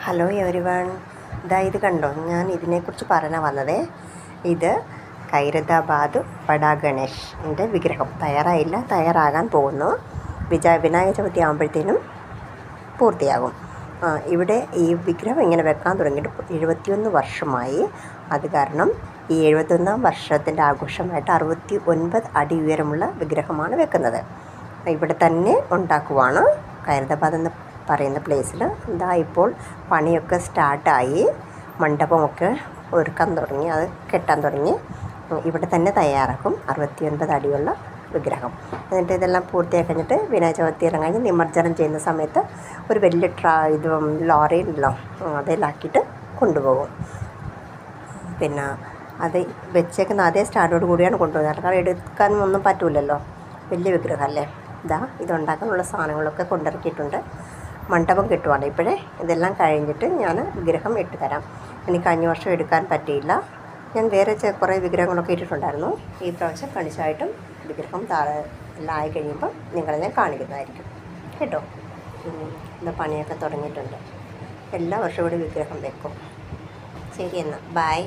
Hello everyone, ഇത് കണ്ടോ, ഞാൻ ഇതിനെക്കുറിച്ച് പറയാൻ വന്നത്. ഇത് ഖൈരതാബാദ് ബഡാ ഗണേഷിൻ്റെ വിഗ്രഹം തയ്യാറായില്ല, തയ്യാറാകാൻ പോകുന്നു. വിനായക ചതുർത്ഥി ആകുമ്പോഴത്തേനും പൂർത്തിയാകും. ഇവിടെ ഈ വിഗ്രഹം ഇങ്ങനെ വെക്കാൻ തുടങ്ങിയിട്ട് 71 വർഷമായി. അത് കാരണം ഈ 71-ാം വർഷത്തിൻ്റെ ആഘോഷമായിട്ട് 69 അടി ഉയരമുള്ള വിഗ്രഹമാണ് വെക്കുന്നത്. ഇവിടെ തന്നെ ഉണ്ടാക്കുവാണ്. ഖൈരതാബാദ് എന്ന് പറയുന്ന പ്ലേസിൽ ഇപ്പോൾ പണിയൊക്കെ സ്റ്റാർട്ടായി. മണ്ഡപമൊക്കെ ഒരുക്കാൻ തുടങ്ങി, അത് കെട്ടാൻ തുടങ്ങി. ഇവിടെ തന്നെ തയ്യാറാക്കും 69 അടിയുള്ള വിഗ്രഹം. എന്നിട്ട് ഇതെല്ലാം പൂർത്തിയാക്കി കഴിഞ്ഞിട്ട് വിനായക ചതുർത്ഥി എല്ലാം കഴിഞ്ഞ് നിമജ്ജനം ചെയ്യുന്ന സമയത്ത് ഒരു വലിയ ലോറിയിലോ അതിലാക്കിയിട്ട് കൊണ്ടുപോകും. പിന്നെ അത് വെച്ചേക്കുന്ന അതേ സ്റ്റാൻഡോട് കൂടിയാണ് കൊണ്ടുപോകുന്നത്. കാരണം എടുക്കാനും ഒന്നും പറ്റില്ലല്ലോ, വലിയ വിഗ്രഹമല്ലേ. ഇതുണ്ടാക്കാനുള്ള സാധനങ്ങളൊക്കെ കൊണ്ടിറക്കിയിട്ടുണ്ട്. മണ്ഡപം കിട്ടുവാണ് ഇപ്പോഴേ. ഇതെല്ലാം കഴിഞ്ഞിട്ട് ഞാൻ വിഗ്രഹം ഇട്ട് തരാം. എനിക്ക് കഴിഞ്ഞ വർഷം എടുക്കാൻ പറ്റിയില്ല. ഞാൻ വേറെ കുറേ വിഗ്രഹങ്ങളൊക്കെ ഇട്ടിട്ടുണ്ടായിരുന്നു. ഈ പ്രാവശ്യം കണിശമായിട്ടും വിഗ്രഹം എല്ലാം ആയി കഴിയുമ്പോൾ നിങ്ങളെ ഞാൻ കാണിക്കുന്നതായിരിക്കും കേട്ടോ. പണിയൊക്കെ തുടങ്ങിയിട്ടുണ്ട്. എല്ലാ വർഷവും കൂടി വിഗ്രഹം വെക്കും. ശരി എന്നാൽ ബൈ.